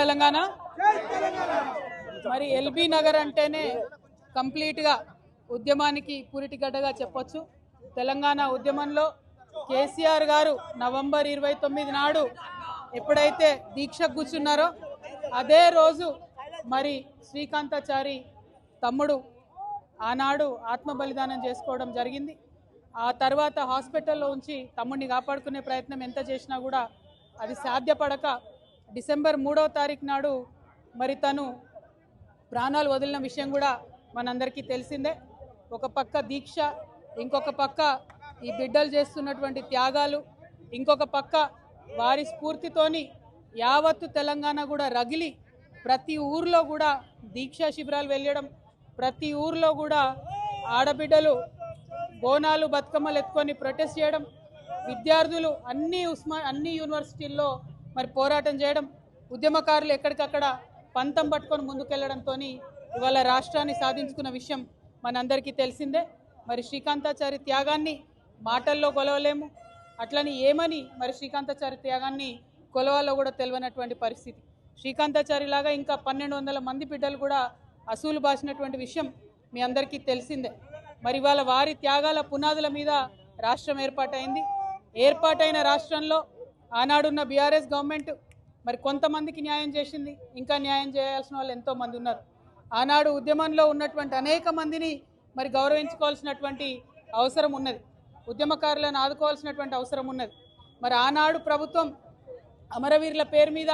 తెలంగాణ. మరి ఎల్బీ నగర్ అంటేనే కంప్లీట్గా ఉద్యమానికి పూరిటిగడ్డగా చెప్పొచ్చు. తెలంగాణ ఉద్యమంలో కేసీఆర్ గారు నవంబర్ 29 నాడు ఎప్పుడైతే దీక్షకు కూర్చున్నారో అదే రోజు మరి శ్రీకాంతాచారి తమ్ముడు ఆనాడు ఆత్మ బలిదానం చేసుకోవడం జరిగింది. ఆ తర్వాత హాస్పిటల్లో ఉంచి తమ్ముడిని కాపాడుకునే ప్రయత్నం ఎంత చేసినా కూడా అది సాధ్యపడక డిసెంబర్ 3వ తారీఖు నాడు మరి తను ప్రాణాలు వదిలిన విషయం కూడా మనందరికీ తెలిసిందే. ఒక పక్క దీక్ష, ఇంకొక పక్క ఈ బిడ్డలు చేస్తున్నటువంటి త్యాగాలు, ఇంకొక పక్క వారి స్ఫూర్తితోని యావత్తు తెలంగాణ కూడా రగిలి ప్రతి ఊర్లో కూడా దీక్షా శిబిరాలు వెళ్ళడం, ప్రతి ఊర్లో కూడా ఆడబిడ్డలు బోనాలు బతుకమ్మలు ఎత్తుకొని ప్రొటెస్ట్ చేయడం, విద్యార్థులు అన్ని యూనివర్సిటీల్లో మరి పోరాటం చేయడం, ఉద్యమకారులు ఎక్కడికక్కడ పంతం పట్టుకొని ముందుకెళ్లడంతో ఇవాళ రాష్ట్రాన్ని సాధించుకున్న విషయం మనందరికీ తెలిసిందే. మరి శ్రీకాంతాచారి త్యాగాన్ని మాటల్లో కొలవలేము, అట్లని ఏమని మరి శ్రీకాంతాచారి త్యాగాన్ని కొలవాలో కూడా తెలియనటువంటి పరిస్థితి. శ్రీకాంతాచారి లాగా ఇంకా 1200 మంది బిడ్డలు కూడా అసూలు బాసినటువంటి విషయం మీ అందరికీ తెలిసిందే. మరి ఇవాళ వారి త్యాగాల పునాదుల మీద రాష్ట్రం ఏర్పాటైంది. ఏర్పాటైన రాష్ట్రంలో ఆనాడున్న బీఆర్ఎస్ గవర్నమెంట్ మరి కొంతమందికి న్యాయం చేసింది, ఇంకా న్యాయం చేయాల్సిన వాళ్ళు ఎంతోమంది ఉన్నారు. ఆనాడు ఉద్యమంలో ఉన్నటువంటి అనేక మందిని మరి గౌరవించుకోవాల్సినటువంటి అవసరం ఉన్నది, ఉద్యమకారులను ఆదుకోవాల్సినటువంటి అవసరం ఉన్నది. మరి ఆనాడు ప్రభుత్వం అమరవీరుల పేరు మీద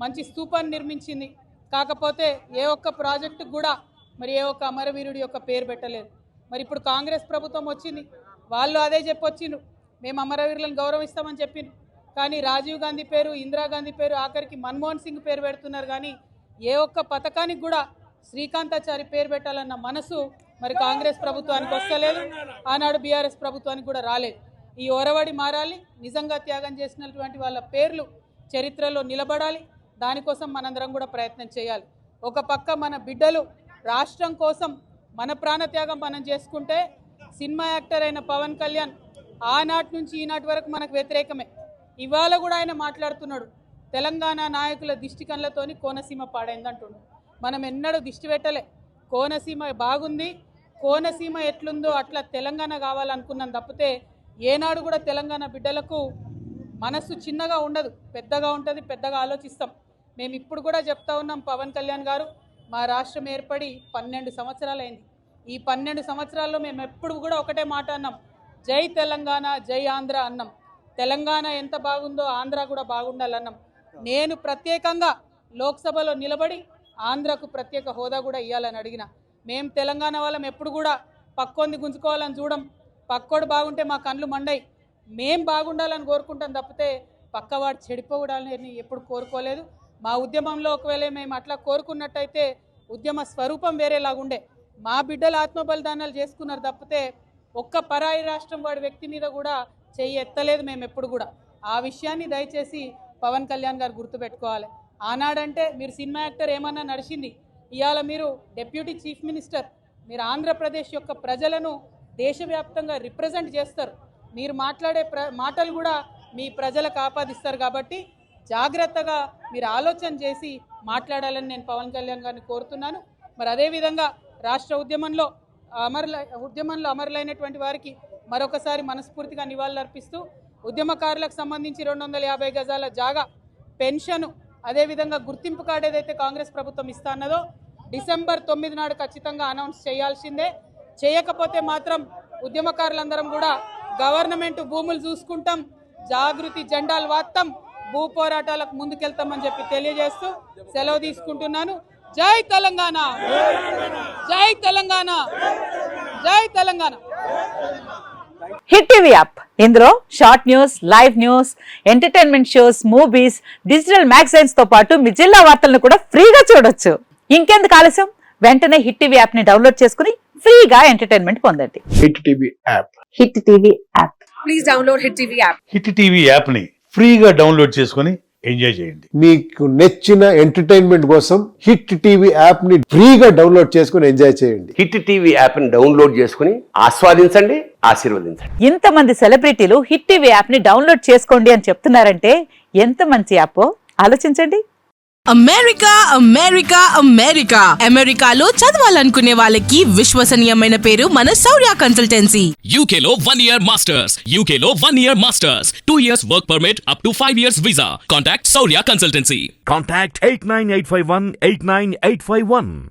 మంచి స్తూపాన్ని నిర్మించింది, కాకపోతే ఏ ఒక్క ప్రాజెక్టుకు కూడా మరి ఏ ఒక్క అమరవీరుడి యొక్క పేరు పెట్టలేదు. మరి ఇప్పుడు కాంగ్రెస్ ప్రభుత్వం వచ్చింది, వాళ్ళు అదే చెప్పొచ్చిండ్రు, మేము అమరవీరులను గౌరవిస్తామని చెప్పిండ్రు. కానీ రాజీవ్ గాంధీ పేరు, ఇందిరాగాంధీ పేరు, ఆఖరికి మన్మోహన్ సింగ్ పేరు పెడుతున్నారు. కానీ ఏ ఒక్క పథకానికి కూడా శ్రీకాంతాచారి పేరు పెట్టాలన్న మనసు మరి కాంగ్రెస్ ప్రభుత్వానికి వస్తలేదు, ఆనాడు బీఆర్ఎస్ ప్రభుత్వానికి కూడా రాలేదు. ఈ ఒరవడి మారాలి, నిజంగా త్యాగం చేసినటువంటి వాళ్ళ పేర్లు చరిత్రలో నిలబడాలి. దానికోసం మనందరం కూడా ప్రయత్నం చేయాలి. ఒక పక్క మన బిడ్డలు రాష్ట్రం కోసం మన ప్రాణత్యాగం మనం చేసుకుంటే, సినిమా యాక్టర్ అయిన పవన్ కళ్యాణ్ ఆనాటి నుంచి ఈనాటి వరకు మనకు వ్యతిరేకమే. ఇవాళ కూడా ఆయన మాట్లాడుతున్నాడు, తెలంగాణ నాయకుల దిష్టి కళ్ళతోని కోనసీమ పాడైందంటున్నాడు. మనం ఎన్నడూ దిష్టి పెట్టలే, కోనసీమ బాగుంది, కోనసీమ ఎట్లుందో అట్లా తెలంగాణ కావాలనుకున్నాం తప్పితే ఏనాడు కూడా తెలంగాణ బిడ్డలకు మనస్సు చిన్నగా ఉండదు, పెద్దగా ఉంటుంది, పెద్దగా ఆలోచిస్తాం. మేము ఇప్పుడు కూడా చెప్తా ఉన్నాం, పవన్ కళ్యాణ్ గారు మా రాష్ట్రం ఏర్పడి 12 సంవత్సరాలైంది. ఈ 12 సంవత్సరాల్లో మేము ఎప్పుడు కూడా ఒకటే మాట అన్నాం, జై తెలంగాణ జై ఆంధ్ర అన్నాం. తెలంగాణ ఎంత బాగుందో ఆంధ్ర కూడా బాగుండాలన్నాం. నేను ప్రత్యేకంగా లోక్సభలో నిలబడి ఆంధ్రకు ప్రత్యేక హోదా కూడా ఇవ్వాలని అడిగిన. మేము తెలంగాణ వాళ్ళం ఎప్పుడు కూడా పక్కోంది గుంజుకోవాలని చూడం, పక్కోడు బాగుంటే మా కళ్ళు మండయి, మేం బాగుండాలని కోరుకుంటాం తప్పితే పక్కవాడు చెడిపోవడాలని ఎప్పుడు కోరుకోలేదు. మా ఉద్యమంలో ఒకవేళ మేము అట్లా కోరుకున్నట్టయితే ఉద్యమ స్వరూపం వేరేలాగుండే. మా బిడ్డలు ఆత్మ బలిదానాలు చేసుకున్నారు తప్పితే ఒక్క పరాయి రాష్ట్రం వాడి వ్యక్తి మీద కూడా చెయ్యి ఎత్తలేదు మేము ఎప్పుడు కూడా. ఆ విషయాన్ని దయచేసి పవన్ కళ్యాణ్ గారు గుర్తుపెట్టుకోవాలి. ఆనాడంటే మీరు సినిమా యాక్టర్ ఏమన్నా నడిచింది, ఇవాళ మీరు డిప్యూటీ చీఫ్ మినిస్టర్, మీరు ఆంధ్రప్రదేశ్ యొక్క ప్రజలను దేశవ్యాప్తంగా రిప్రజెంట్ చేస్తారు. మీరు మాట్లాడే మాటలు కూడా మీ ప్రజలకు ఆపాదిస్తారు. కాబట్టి జాగ్రత్తగా మీరు ఆలోచన చేసి మాట్లాడాలని నేను పవన్ కళ్యాణ్ గారిని కోరుతున్నాను. మరి అదేవిధంగా రాష్ట్ర ఉద్యమంలో అమరులైనటువంటి వారికి మరొకసారి మనస్ఫూర్తిగా నివాళులర్పిస్తూ ఉద్యమకారులకు సంబంధించి 250 గజాల జాగా, పెన్షను, అదేవిధంగా గుర్తింపు కార్డు ఏదైతే కాంగ్రెస్ ప్రభుత్వం ఇస్తా అన్నదో డిసెంబర్ 9 నాడు ఖచ్చితంగా అనౌన్స్ చేయాల్సిందే. చేయకపోతే మాత్రం ఉద్యమకారులందరం కూడా గవర్నమెంట్ భూములు చూసుకుంటాం, జాగృతి జెండాలు వాత్తాం, భూ పోరాటాలకు ముందుకెళ్తామని చెప్పి తెలియజేస్తూ సెలవు తీసుకుంటున్నాను. జై తెలంగాణ, జై తెలంగాణ, జై తెలంగాణ. హిట్ టీవీ యాప్, ఇందులో short news, live news, entertainment shows, movies, digital magazines తో పాటు మీ జిల్లా వార్తలను కూడా ఫ్రీగా చూడొచ్చు. ఇంకెందుకు ఆలస్యం, వెంటనే హిట్ టీవీ యాప్ ని డౌన్లోడ్ చేసుకుని ఫ్రీగా ఎంటర్టైన్మెంట్ పొందండి. Hit TV app, hit TV app, please download hit TV app. Hit TV app ని ఫ్రీగా డౌన్లోడ్ చేసుకుని ఎంజాయ్ చేయండి. మీకు నచ్చిన ఎంటర్టైన్మెంట్ కోసం హిట్ టీవీ యాప్ ని ఫ్రీగా డౌన్లోడ్ చేసుకుని ఎంజాయ్ చేయండి. హిట్ టీవీ యాప్ ని డౌన్లోడ్ చేసుకుని ఆస్వాదించండి, ఆశీర్వదించండి. ఇంతమంది సెలబ్రిటీలు హిట్ టీవీ యాప్ ని డౌన్లోడ్ చేసుకోండి అని చెప్తున్నారంటే ఎంత మంచి యాప్ ఆలోచించండి. అమెరికా అమెరికా అమెరికా అమెరికాలో చదవాలనుకునే వాళ్ళకి విశ్వసనీయమైన పేరు మన శౌర్య కన్సల్టెన్సీ. UK లో 1 year masters. UK లో 1 year masters. 2 years work permit up to 5 years visa. Contact Saurya Consultancy. Contact 89851 89851.